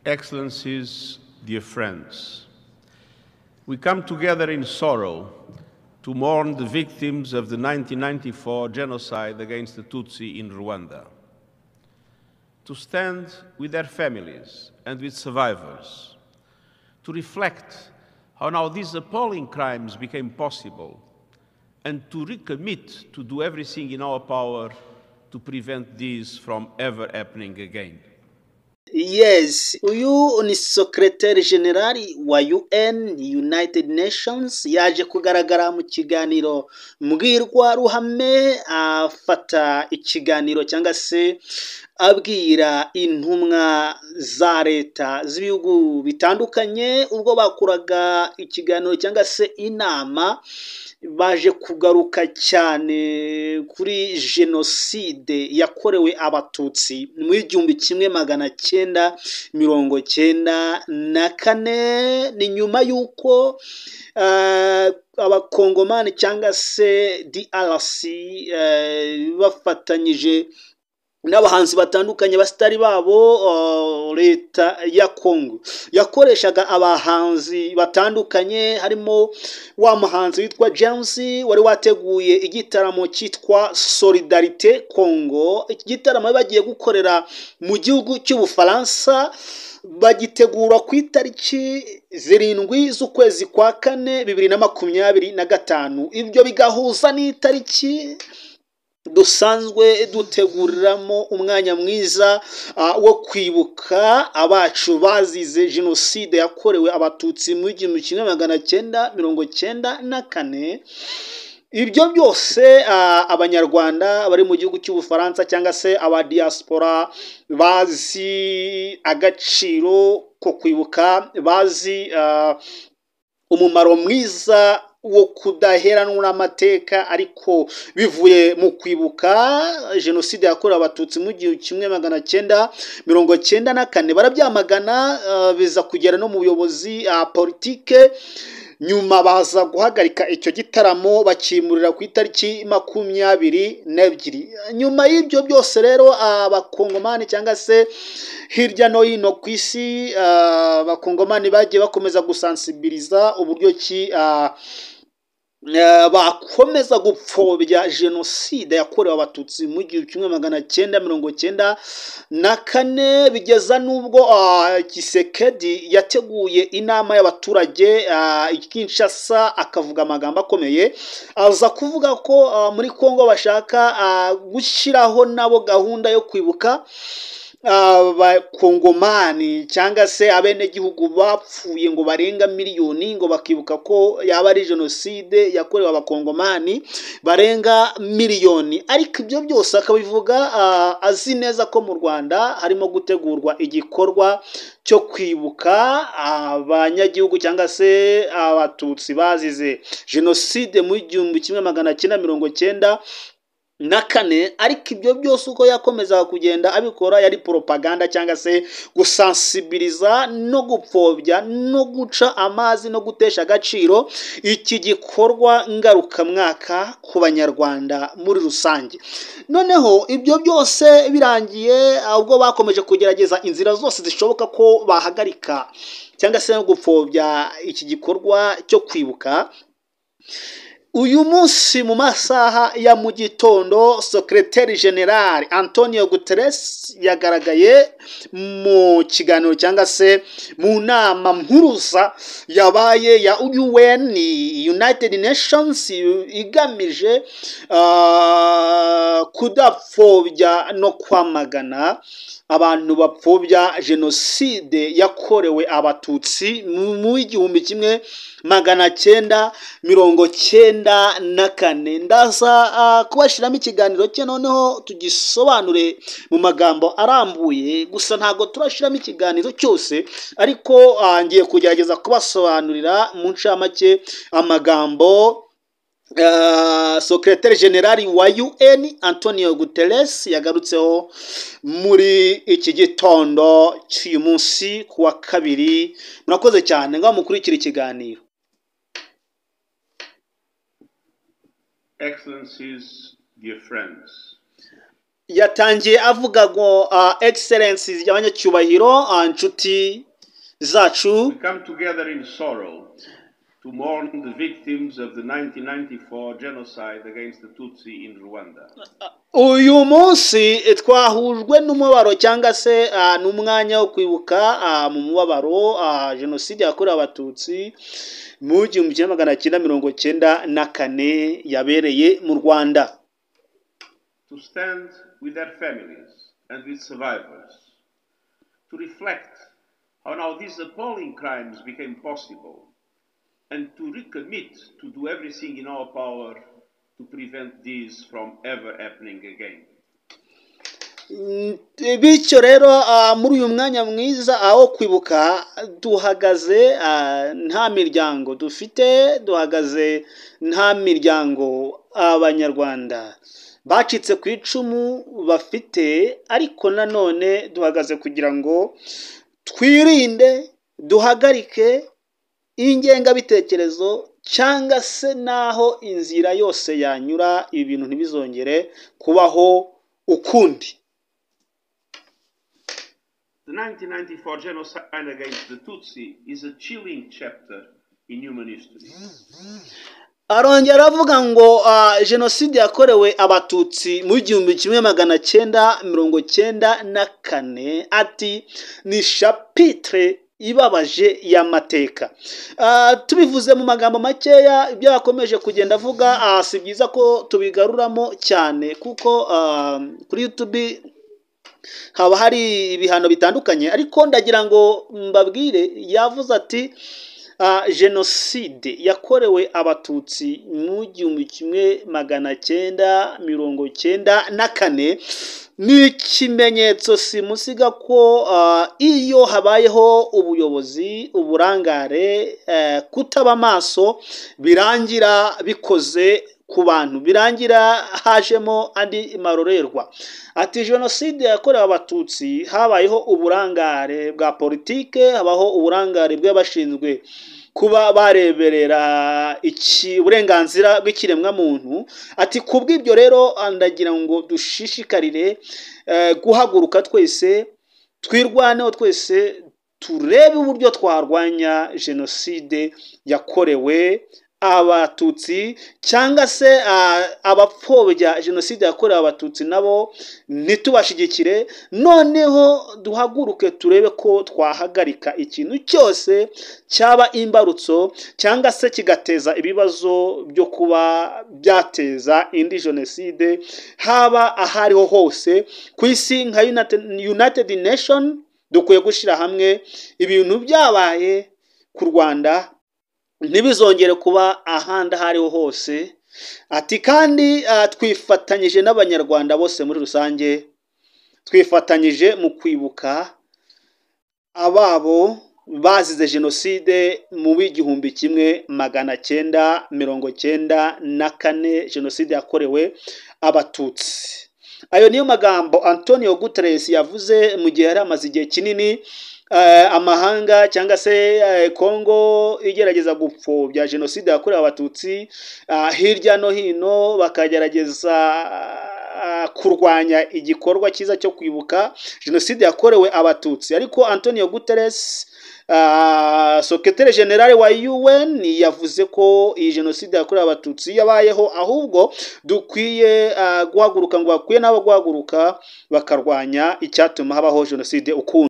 Excellencies, dear friends, we come together in sorrow to mourn the victims of the 1994 genocide against the Tutsi in Rwanda, to stand with their families and with survivors, to reflect how now these appalling crimes became possible, and to recommit to do everything in our power to prevent these from ever happening again. Yes, uyu ni Secretary General wa UN United Nations yaje kugaragara mu kiganiro mbwirwaruhame, afata ikiganiro cyangwa se abwira intumwa za leta z'ibihugu bitandukanye ubwo bakuraga ikiganiro cyangwa se inama. Baje kugaruka cyane kuri jenoside yakorewe abatutsi mu 1994. Ni nyuma y'uko abakongomani cyangwa se DRC bafatanyije n'abahanzi batandukanye basitari babo, leta ya Kongo yakoreshaga abahanzi batandukanye, harimo wa muhanzi witwa James wari wateguye igitaramo cyitwa Solidarité Congo. Iki gitaramo bagiye gukorera mu gihugu cy'Ubufaransa, bagitegura ku itariki 7 z'ukwezi kwa 4 2025. Ibyo bigahuza n'itariki dusanzwe duteguriramo umwanya mwiza wo kwibuka abacu bazize jenoside yakorewe abatutsi mu 1994. Ibyo byose abanyarwanda bari mu gihugu cy'Ubufaransa cyangwa se aba diaspora bazi agaciro ko kwibuka, bazi umumaro mwiza wo kudaheranwa n'amateka, ariko bivuye mu kwibuka jenoside yakorewe abatutsi mu 1994 barabyamagana, biza kugera no mu buyobozi politike. Nyuma baza guhagarika icyo gitaramo bakimurira ku itariki 22. Nyuma y'ibyo byose rero abakongomani cyangwa se hirya no hino ku isi, abakongomani bagiye bakomeza gusensibiliza uburyo ki bakomeza gupfobya jenoside yakorewe abatutsi mu 1994, bigeza n'ubwo Tshisekedi yateguye inama y'abaturage Kinshasa, akavuga amagambo akomeye, aza kuvuga ko muri Kongo bashaka gushyiraho nabo gahunda yo kwibuka abakongomani cyangwa se abenegihugu bapfuye ngo barenga miliyoni, ngo bakibuka ko yaba ari jenoside yakorewe abakongomani barenga miliyoni. Ariko ibyo byose akabivuga azi neza ko mu Rwanda harimo gutegurwa igikorwa cyo kwibuka abanyagihugu cyangwa se abatutsi bazize jenoside mu 1994. Ariko ibyo byose uko yakomezaga kugenda abikora yari propaganda cyangwa se gusensibiliza no gupfobya no guca amazi no gutesha agaciro iki gikorwa ngarukamwaka ku banyarwanda muri rusange. Noneho ibyo byose birangiye, ubwo bakomeje kugerageza inzira zose zishoboka ko bahagarika cyangwa se no gupfobya iki gikorwa cyo kwibuka, uyu munsi mu masaha ya mu gitondo Secretary General Antonio Guterres yagaragaye mu kiganiro cyangwa se mu nama mpuruza yabaye ya UN United Nations igamije kudapfobya no kwamagana abantu bapfobya jenoside yakorewe abatutsi mu 1994. Ndaza kubashiramo ikiganiro cye noneho tugisobanure mu magambo arambuye, gusa ntago turashiramo ikiganiro cyose, ariko ngiye kugerageza kubasobanurira mu ncamake amagambo Secretary General wa UN Antonio Guterres yagarutseho muri iki gitondo cy'uyu munsi kuwa 2. Murakoze cyane ngo mukurikire ikiganiro. Excellencies, dear friends, yatangiye avuga ngo excellencies y'abanyacyubahiro, inshuti zacu, We come together in sorrow to mourn the victims of the 1994 genocide against the Tutsi in Rwanda. uyu munsi twahujwe n'umubabaro cyangwa se n'umwanya wo kwibuka mu mubabaro jenoside yakorewe abatutsi mu 1994 yabereye mu Rwanda. To stand with their families and with survivors, to reflect on how these appalling crimes became possible, and to recommit to do everything in our power to prevent these from ever happening again. Bityo rero muri uyu mwanya mwiza aho kwibuka duhagaze nta miryango dufite, duhagaze nta miryango abanyarwanda bacitse ku icumu bafite, ariko nanone duhagaze kugira ngo twirinde, duhagarike ingengabitekerezo cyangwa se naho inzira yose yanyura ibintu ntibizongere kubaho ukundi. The 1994 genocide against the Tutsi is a chilling chapter in human history. Arongera avuga ngo jenoside yakorewe abatutsi mu 1994 ati ni chapitre ibabaje y'amateka. Tubivuze mu magambo makeya, ibyo yakomeje kugenda avuga si byiza ko tubigaruramo cyane kuko kuri YouTube haba hari ibihano bitandukanye, ariko ndagira ngo mbabwire, yavuze ati jenoside yakorewe abatutsi mu 1994 ni ikimenyetso simusiga ko iyo habayeho ubuyobozi, uburangare, kutaba maso, birangira bikoze ku bantu, birangira hajemo andi marorerwa. Ati jenoside yakorewe abatutsi habayeho uburangare bwa politike, habaho uburangare bw'abashinzwe kuba bareberera uburenganzira bw'ikiremwa muntu. Ati kubw'ibyo rero ndagira ngo dushishikarire guhaguruka twese, twirwaneho twese, turebe uburyo twarwanya jenoside yakorewe abatutsi, cyangwa se abapfobya jenoside yakorewe abatutsi nabo ntitubashigikire. Noneho duhaguruke turebe ko twahagarika ikintu cyose cyaba imbarutso cyangwa se kigateza ibibazo byo kuba byateza indi jenoside haba ahariho hose ku isi. Nka United Nation dukwiye gushyira hamwe ibintu byabaye ku Rwanda ntibizongere kuba ahandi ahariho hose. Ati kandi twifatanyije n'abanyarwanda bose muri rusange, twifatanyije mu kwibuka ababo bazize jenoside mu 1994 jenoside yakorewe abatutsi. Ayo niyo magambo Antonio Guterres yavuze mu gihe yari amaze igihe kinini amahanga cyangwa se Kongo igerageza gupfobya jenoside yakorewe abatutsi hirya no hino, bakagerageza kurwanya igikorwa cyiza cyo kwibuka jenoside yakorewe abatutsi. Ariko Antonio Guterres, Secretary General wa UN, yavuze ko iyi jenoside yakorewe abatutsi yabayeho, ahubwo dukwiye guhaguruka, ngo bakwiye nabo guhaguruka bakarwanya icyatuma habaho jenoside ukundi.